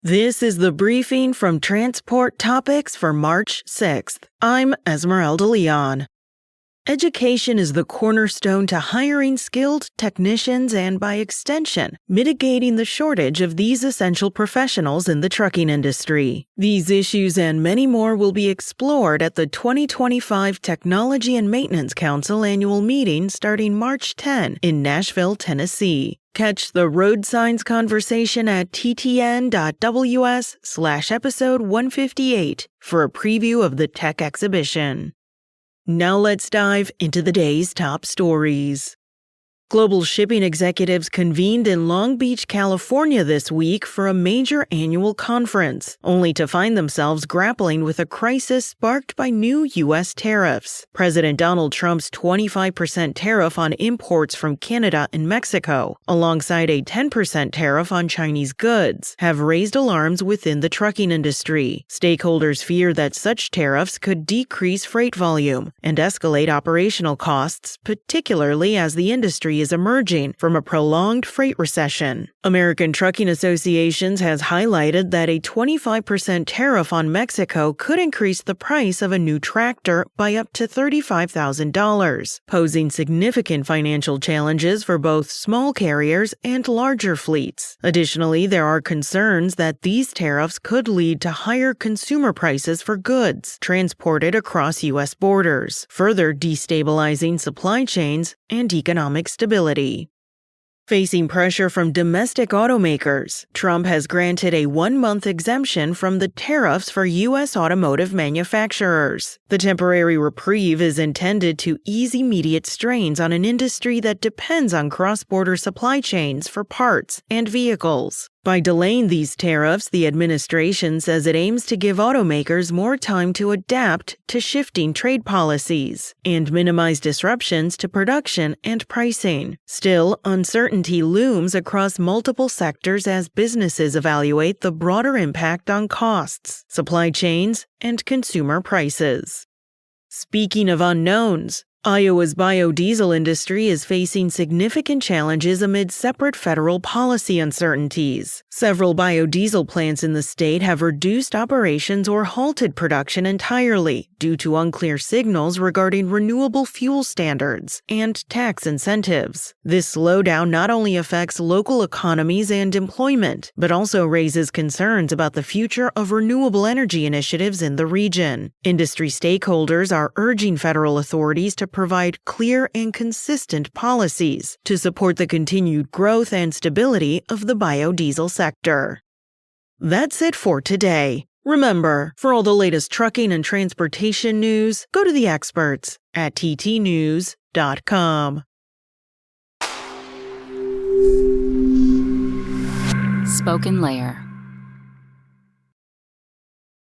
This is the briefing from Transport Topics for March 6th. I'm Esmeralda Leon. Education is the cornerstone to hiring skilled technicians and, by extension, mitigating the shortage of these essential professionals in the trucking industry. These issues and many more will be explored at the 2025 Technology and Maintenance Council annual meeting starting March 10 in Nashville, Tennessee. Catch the road signs conversation at ttn.ws/episode 158 for a preview of the tech exhibition. Now let's dive into the day's top stories. Global shipping executives convened in Long Beach, California this week for a major annual conference, only to find themselves grappling with a crisis sparked by new U.S. tariffs. President Donald Trump's 25% tariff on imports from Canada and Mexico, alongside a 10% tariff on Chinese goods, have raised alarms within the trucking industry. Stakeholders fear that such tariffs could decrease freight volume and escalate operational costs, particularly as the industry is emerging from a prolonged freight recession. American Trucking Associations has highlighted that a 25% tariff on Mexico could increase the price of a new tractor by up to $35,000, posing significant financial challenges for both small carriers and larger fleets. Additionally, there are concerns that these tariffs could lead to higher consumer prices for goods transported across U.S. borders, further destabilizing supply chains and economic stability. Facing pressure from domestic automakers, Trump has granted a one-month exemption from the tariffs for U.S. automotive manufacturers. The temporary reprieve is intended to ease immediate strains on an industry that depends on cross-border supply chains for parts and vehicles. By delaying these tariffs, the administration says it aims to give automakers more time to adapt to shifting trade policies and minimize disruptions to production and pricing. Still, uncertainty looms across multiple sectors as businesses evaluate the broader impact on costs, supply chains, and consumer prices. Speaking of unknowns, Iowa's biodiesel industry is facing significant challenges amid separate federal policy uncertainties. Several biodiesel plants in the state have reduced operations or halted production entirely due to unclear signals regarding renewable fuel standards and tax incentives. This slowdown not only affects local economies and employment, but also raises concerns about the future of renewable energy initiatives in the region. Industry stakeholders are urging federal authorities to provide clear and consistent policies to support the continued growth and stability of the biodiesel sector. That's it for today. Remember, for all the latest trucking and transportation news, go to the experts at ttnews.com. Spoken Layer.